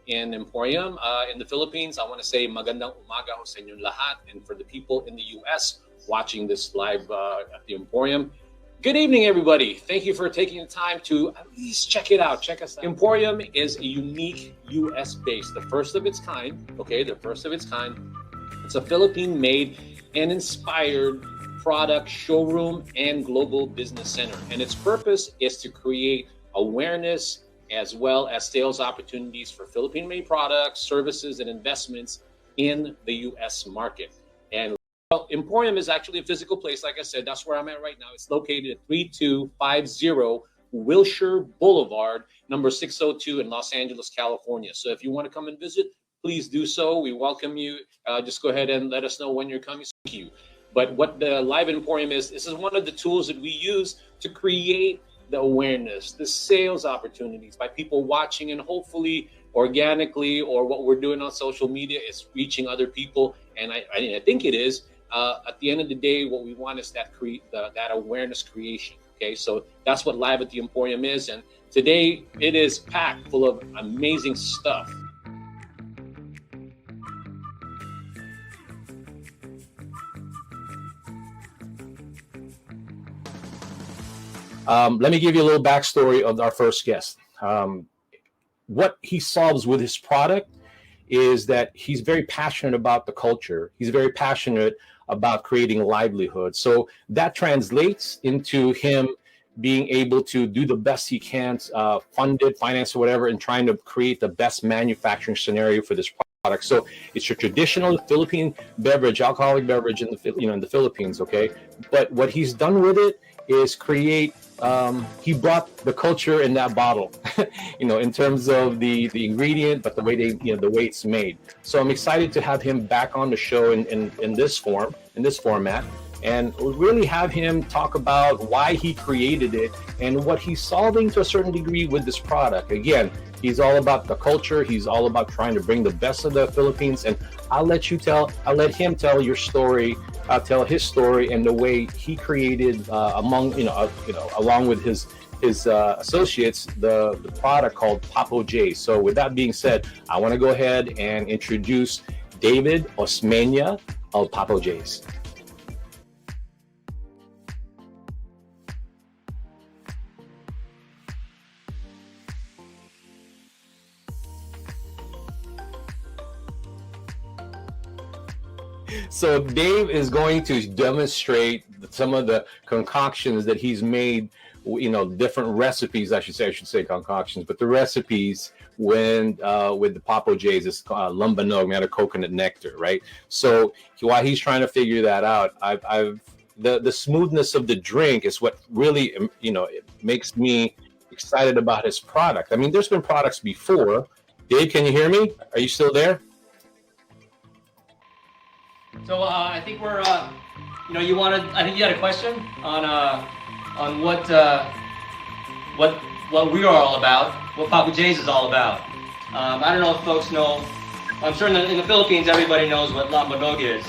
in Emporium in the Philippines. I want to say magandang umaga ho sa inyong lahat. And for the people in the US watching this live at the Emporium, good evening, everybody. Thank you for taking the time to at least check it out. Check us out. Emporium is a unique US base, the first of its kind. Okay, the first of its kind. It's a Philippine-made and inspired product showroom and global business center. And its purpose is to create awareness as well as sales opportunities for Philippine-made products, services, and investments in the US market. And well, Emporium is actually a physical place. Like I said, that's where I'm at right now. It's located at 3250 Wilshire Boulevard, number 602 in Los Angeles, California. So if you want to come and visit, please do so. We welcome you. Just go ahead and let us know when you're coming. Thank you. But what the Live Emporium is, this is one of the tools that we use to create the awareness, the sales opportunities by people watching, and hopefully organically, or what we're doing on social media is reaching other people. And I think it is. At the end of the day, what we want is that awareness creation. Okay, so that's what Live at the Emporium is. And today it is packed full of amazing stuff. Let me give you a little backstory of our first guest. What he solves with his product is that he's very passionate about the culture. He's very passionate about creating livelihood. So that translates into him being able to do the best he can, funded, finance, or whatever, and trying to create the best manufacturing scenario for this product. So it's your traditional Philippine beverage, alcoholic beverage in the Philippines. Okay, but what he's done with it is create. He brought the culture in that bottle, in terms of the ingredient, but the way the way it's made. So I'm excited to have him back on the show in this format, and really have him talk about why he created it and what he's solving to a certain degree with this product. Again, he's all about the culture. He's all about trying to bring the best of the Philippines, and I'll let him tell your story. I'll tell his story and the way he created, along with his associates, the product called Papo Js. So with that being said, I want to go ahead and introduce David Osmeña of Papo Js. So Dave is going to demonstrate some of the concoctions that he's made, different recipes, I should say concoctions, but the recipes with the Papo Js is lumbanog, made of coconut nectar, right? So while he's trying to figure that out, the smoothness of the drink is what really, it makes me excited about his product. I mean, there's been products before. Dave, can you hear me? Are you still there? So I think we're, I think you had a question on what we are all about, what Papo Js is all about. I don't know if folks know. I'm sure in the Philippines everybody knows what lumbanog is.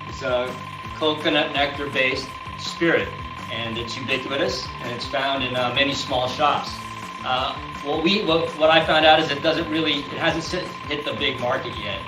It's a coconut nectar based spirit, and it's ubiquitous, and it's found in many small shops. What I found out is it hasn't hit the big market yet.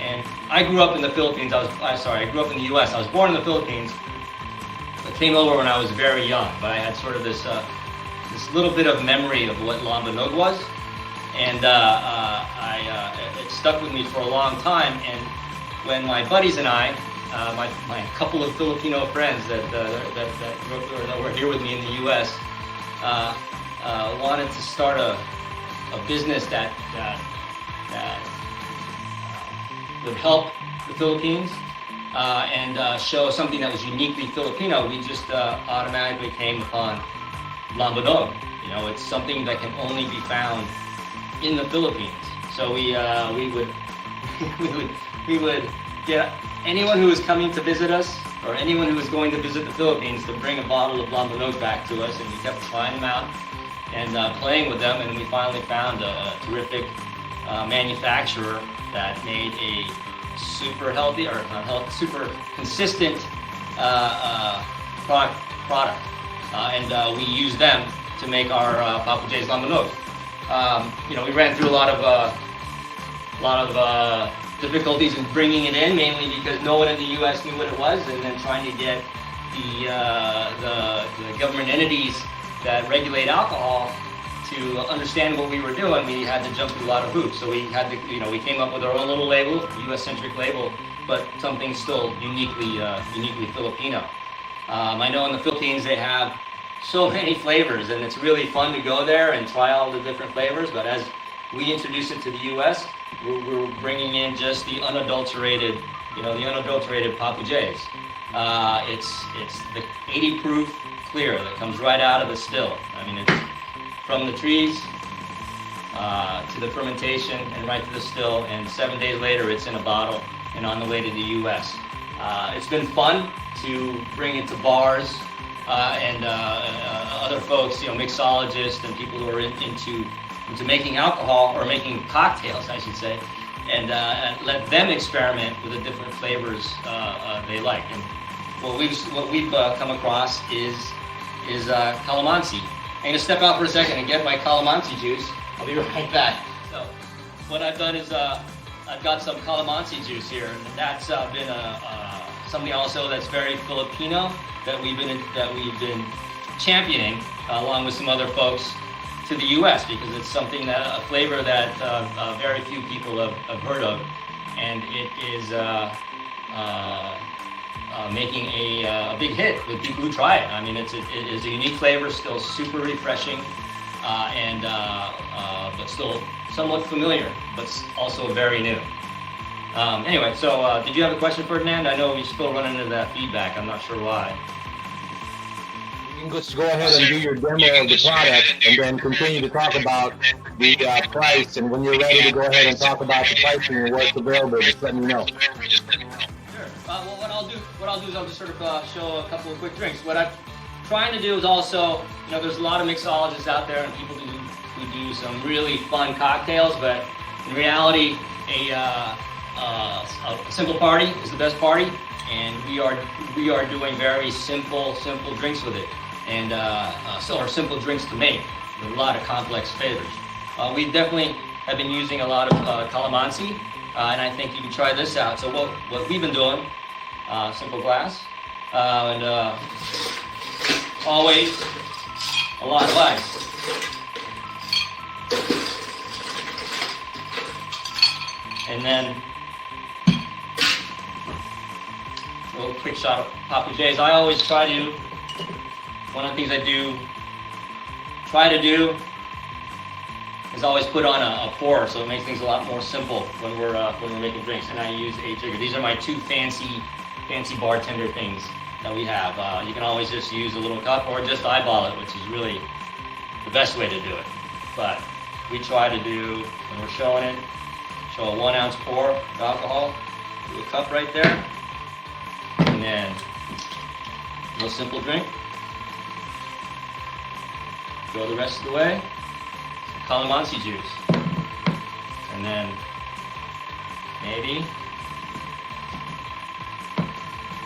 And I grew up in the Philippines. I grew up in the U.S. I was born in the Philippines. I came over when I was very young, but I had sort of this little bit of memory of what lumbanog was, and it stuck with me for a long time. And when my buddies and I, my couple of Filipino friends that were here with me in the U.S., wanted to start a business that would help the Philippines and show something that was uniquely Filipino, we just automatically came upon lumbanog. It's something that can only be found in the Philippines. So we would get anyone who was coming to visit us, or anyone who was going to visit the Philippines, to bring a bottle of lumbanog back to us, and we kept trying them out and playing with them, and we finally found a terrific manufacturer that made a super healthy, or not healthy, super consistent product, and we use them to make our Papo Js lumbanog. We ran through a lot of difficulties in bringing it in, mainly because no one in the U.S. knew what it was, and then trying to get the government entities that regulate alcohol to understand what we were doing. We had to jump through a lot of hoops. So we had to, we came up with our own little label, U.S.-centric label, but something still uniquely Filipino. I know in the Philippines they have so many flavors, and it's really fun to go there and try all the different flavors. But as we introduce it to the U.S., we're bringing in just the unadulterated, the unadulterated Papo Js. It's the 80 proof clear that comes right out of the still. I mean, it's from the trees to the fermentation and right to the still, and 7 days later it's in a bottle and on the way to the U.S. It's been fun to bring it to bars and other folks, mixologists and people who are into making alcohol, or making cocktails, I should say, and let them experiment with the different flavors they like. And what we've come across is calamansi. I'm gonna step out for a second and get my calamansi juice. I'll be right back. So, what I've done is I've got some calamansi juice here, and that's been something also that's very Filipino that we've been championing along with some other folks to the U.S. because it's something a flavor that very few people have heard of, and it is making a big hit with people who try it. I mean, it is a unique flavor, still super refreshing, but still somewhat familiar, but also very new. Anyway, so did you have a question, Ferdinand? I know we're still running into that feedback. I'm not sure why. You can just go ahead and do your demo of the product, and then continue to talk about the price. And when you're ready to go ahead and talk about the pricing and what's available, just let me know. Sure. Well, what I'll do is I'll just sort of show a couple of quick drinks. What I'm trying to do is also, there's a lot of mixologists out there and people who do some really fun cocktails, but in reality, a simple party is the best party, and we are doing very simple drinks with it, and so are simple drinks to make with a lot of complex flavors. We definitely have been using a lot of calamansi, and I think you can try this out. So what we've been doing, simple glass, and always a lot of ice. And then a little quick shot of Papo Js. I always try to, one of the things I try to do is always put on a pour, so it makes things a lot more simple when we're making drinks. And I use a jigger. These are my two fancy bartender things that we have. You can always just use a little cup or just eyeball it, which is really the best way to do it. But we try to do, when we're showing it, show a 1 ounce pour of alcohol, do a cup right there, and then a little simple drink. Go the rest of the way, calamansi juice, and then maybe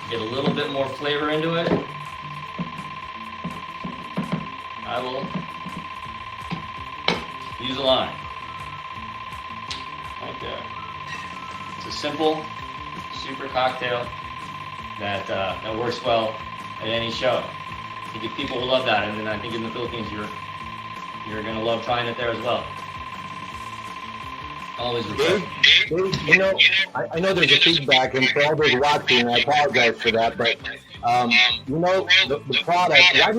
get a little bit more flavor into it. I will use a lime. Right there. It's a simple, super cocktail that works well at any show. I think people will love that, and then I think in the Philippines you're gonna love trying it there as well. Always refreshing. Dave, I know there's a feedback, and for all those watching, I apologize for that, but the product. Why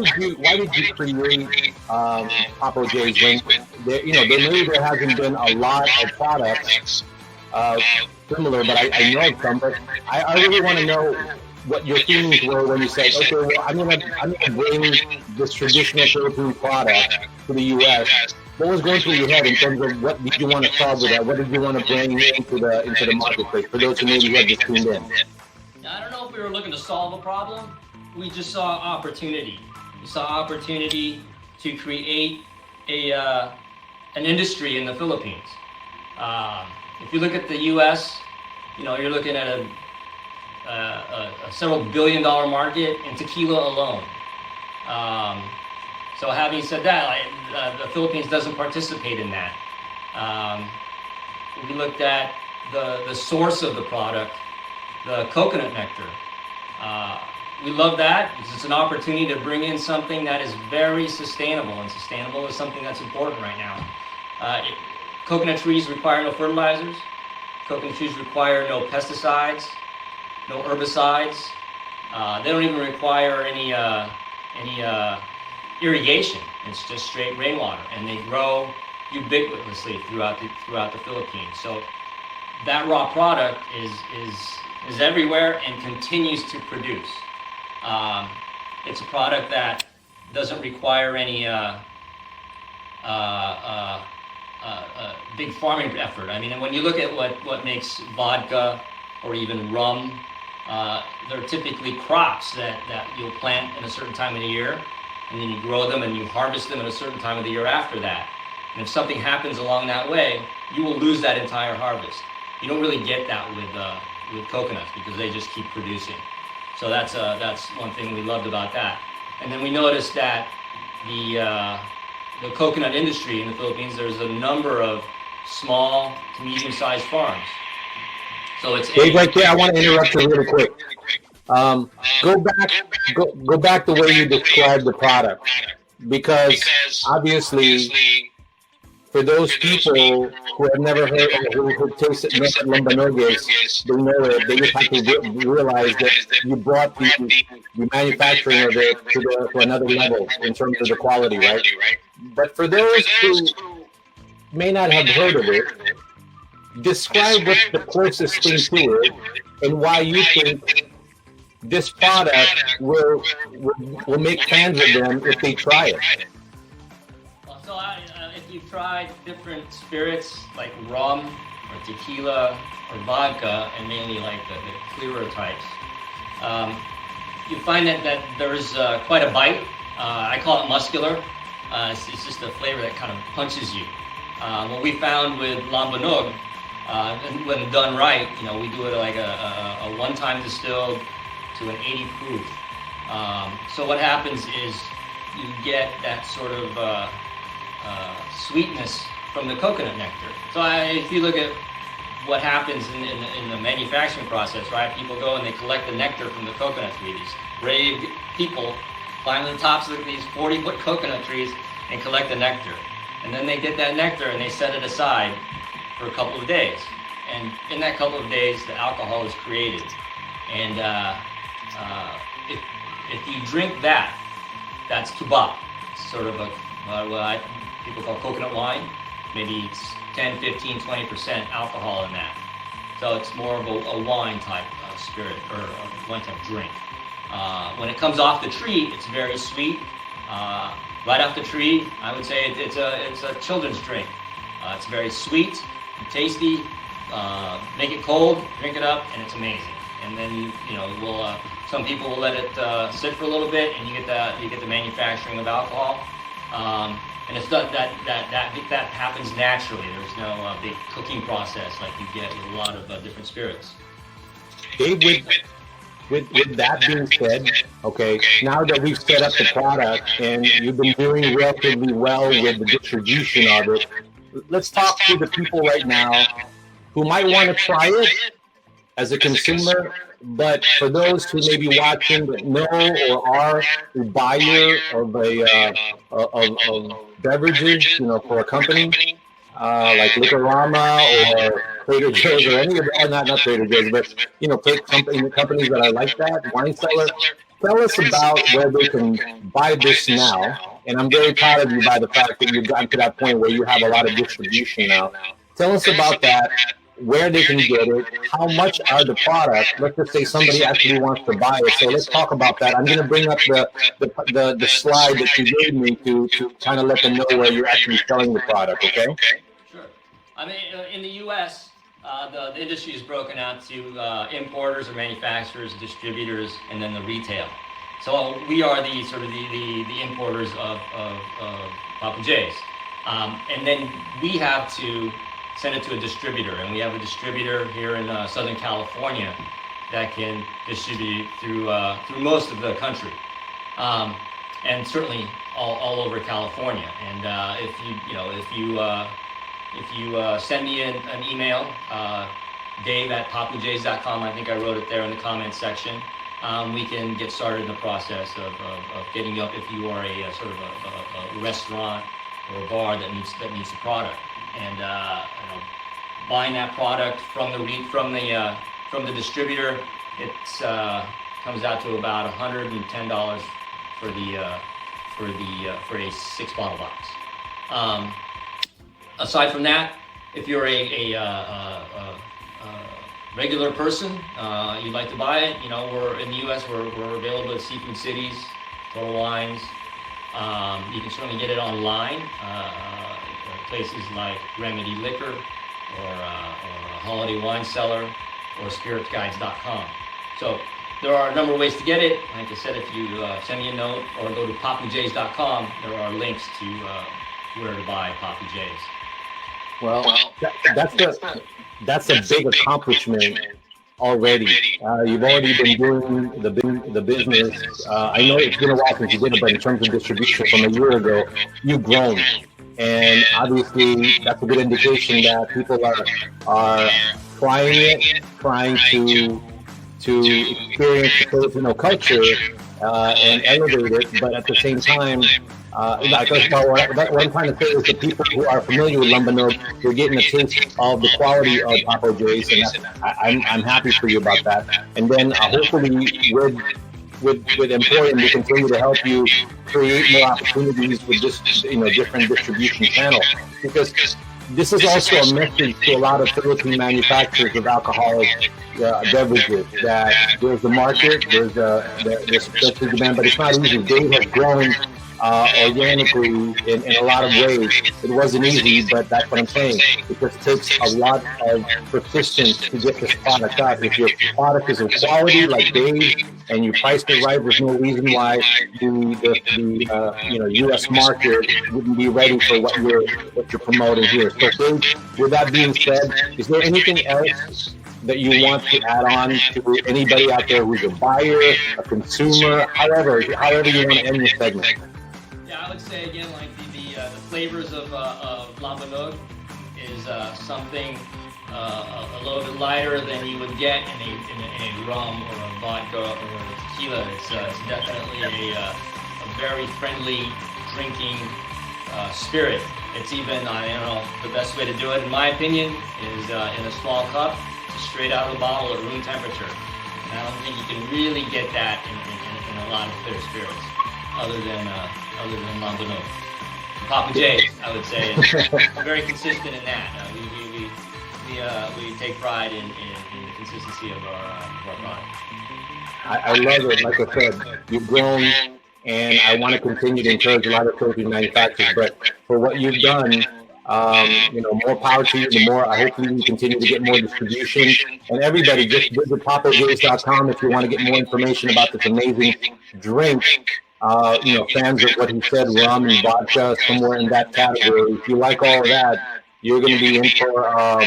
did you create Papo Js when there hasn't been a lot of products similar, but I know some. But I really want to know what your feelings were when you said, okay, well, I'm gonna bring this traditional Philippine product to the U.S. What was going through your head in terms of what did you want to solve with that? What did you want to bring into the marketplace for those who maybe have just tuned in? I don't know if we were looking to solve a problem. We just saw opportunity. We saw opportunity to create an industry in the Philippines. If you look at the U.S., you're looking at a several billion-dollar market in tequila alone. So having said that, the Philippines doesn't participate in that. We looked at the source of the product, the coconut nectar. We love that because it's an opportunity to bring in something that is very sustainable, and sustainable is something that's important right now. Coconut trees require no fertilizers. Coconut trees require no pesticides, no herbicides. They don't even require any irrigation. It's just straight rainwater, and they grow ubiquitously throughout the Philippines. So that raw product is everywhere and continues to produce. It's a product that doesn't require any big farming effort. I mean, when you look at what makes vodka or even rum, they're typically crops that you'll plant in a certain time of the year, and then you grow them and you harvest them at a certain time of the year after that. And if something happens along that way, you will lose that entire harvest. You don't really get that with coconuts because they just keep producing. So that's one thing we loved about that. And then we noticed that the coconut industry in the Philippines, there's a number of small to medium-sized farms. So it's Dave, right there. I want to interrupt you really quick. Go back the way you described the product, because obviously, for those people who have never heard or who tasted lambanoges, they know it. They just have to realize that you brought the manufacturing of it to another level in terms of the quality, right? But for those who may not have heard of it, describe what's the closest thing to it and why you think this product will make fans of them if they try it. So if you've tried different spirits like rum or tequila or vodka, and mainly like the clearer types, you find that there's quite a bite. I call it muscular. It's just a flavor that kind of punches you. What we found with lambanog, when done right, we do it like a one-time distilled to an 80 proof. So what happens is you get that sort of sweetness from the coconut nectar. So if you look at what happens in the manufacturing process, right? People go and they collect the nectar from the coconut trees. These brave people climb to the tops of these 40-foot coconut trees and collect the nectar. And then they get that nectar and they set it aside for a couple of days. And in that couple of days, the alcohol is created. And if you drink that, that's tubak. It's sort of what people call coconut wine. Maybe it's 10, 15, 20% alcohol in that. So it's more of a wine type spirit or a wine type drink. When it comes off the tree, it's very sweet. Right off the tree, I would say it's a children's drink. It's very sweet and tasty. Make it cold, drink it up, and it's amazing. And then some people will let it sit for a little bit, and you get the manufacturing of alcohol. And it's done that happens naturally. There's no big cooking process like you get with a lot of different spirits. Dave, with that being said, okay, now that we've set up the product and you've been doing relatively well with the distribution of it, let's talk to the people right now who might want to try it as a consumer, but for those who may be watching that know or are a buyer of beverages, for a company like Liquorama or Trader Joe's or any of the, not Trader Joe's, but companies that are like that, wine cellar. Tell us about where they can buy this now. And I'm very proud of you by the fact that you've gotten to that point where you have a lot of distribution now. Tell us about that, where they can get it, how much are the products. Let's just say somebody actually wants to buy it. So let's talk about that. I'm going to bring up the slide that you gave me to kind of let them know where you're actually selling the product, okay? Sure. I mean, in the U.S., the industry is broken out to importers or manufacturers, distributors, and then the retail. So we are the importers of Papo Js. And then we have to send it to a distributor, and we have a distributor here in Southern California that can distribute through most of the country. and certainly all over California. And if you send me an email, Dave@PapoJs.com. I think I wrote it there in the comments section. We can get started in the process of getting you up if you are a sort of a restaurant or a bar that needs the product, and buying that product from the distributor, it comes out to about $110 for a 6-bottle box. Aside from that, if you're a regular person, you'd like to buy it, we're in the U.S. We're available at Seafood Cities, Total Wines. You can certainly get it online, places like Remedy Liquor or Holiday Wine Cellar or SpiritGuides.com. So there are a number of ways to get it. Like I said, if you send me a note or go to PapoJs.com, there are links to where to buy Papo Js. Well, that's a big accomplishment already. You've already been doing the business. I know it's been a while since you did it, but in terms of distribution from a year ago, you've grown. And obviously, that's a good indication that people are trying to experience the Filipino culture and elevate it, but at the same time, what I'm trying to say is the people who are familiar with Lambanog, you're getting a taste of the quality of Papo Js, and I'm happy for you about that. And then hopefully with Emporium, we continue to help you create more opportunities with this, different distribution channels, because this is also a message to a lot of Philippine manufacturers of alcoholic beverages that there's the market, there's the demand, but it's not easy. They have grown organically in a lot of ways. It wasn't easy, but that's what I'm saying. It just takes a lot of persistence to get this product out. If your product is of quality, like Dave, and you price it right, there's no reason why the U.S. market wouldn't be ready for what you're promoting here. So, Dave, with that being said, is there anything else that you want to add on to anybody out there who's a buyer, a consumer, however you want to end your segment? Yeah, I would say again, like the flavors of Lambanog is something a little bit lighter than you would get in a rum or a vodka or a tequila. It's definitely a very friendly drinking spirit. It's even, the best way to do it, in my opinion, is in a small cup, straight out of the bottle at room temperature. And I don't think you can really get that in a lot of clear spirits, other than Lambanog. Papo Js, I would say, is very consistent in that. We take pride in the consistency of our product. I love it. Like I said, you've grown, and I want to continue to encourage a lot of Philippine manufacturers. But for what you've done, more power to you. The more, hopefully, you continue to get more distribution. And everybody, just visit PapoJs.com if you want to get more information about this amazing drink. Fans of what he said, rum and vodka, somewhere in that category. If you like all of that, you're going to be in for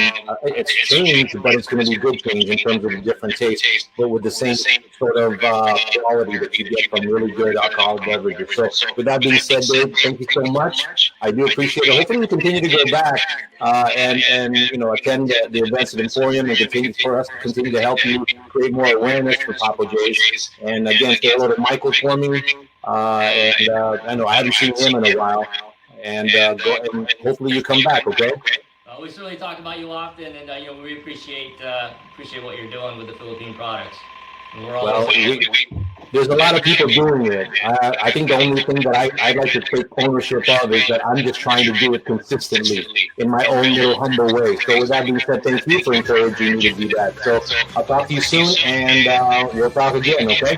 it's change, but it's going to be good change in terms of a different taste, but with the same sort of quality that you get from really good alcoholic beverages. So, with that being said, Dave, thank you so much. I do appreciate it. Hopefully, we continue to go back and attend the events at Emporium and continue to help you create more awareness for Papo Js. And again, say hello to Michael for me. I know I haven't seen him in a while. And hopefully you come back, okay? We certainly talk about you often, and we appreciate what you're doing with the Philippine products. And we're there's a lot of people doing it. I think the only thing that I'd like to take ownership of is that I'm just trying to do it consistently in my own little humble way. So with that being said, thank you for encouraging me to do that. So I'll talk to you soon, and we'll talk again, okay?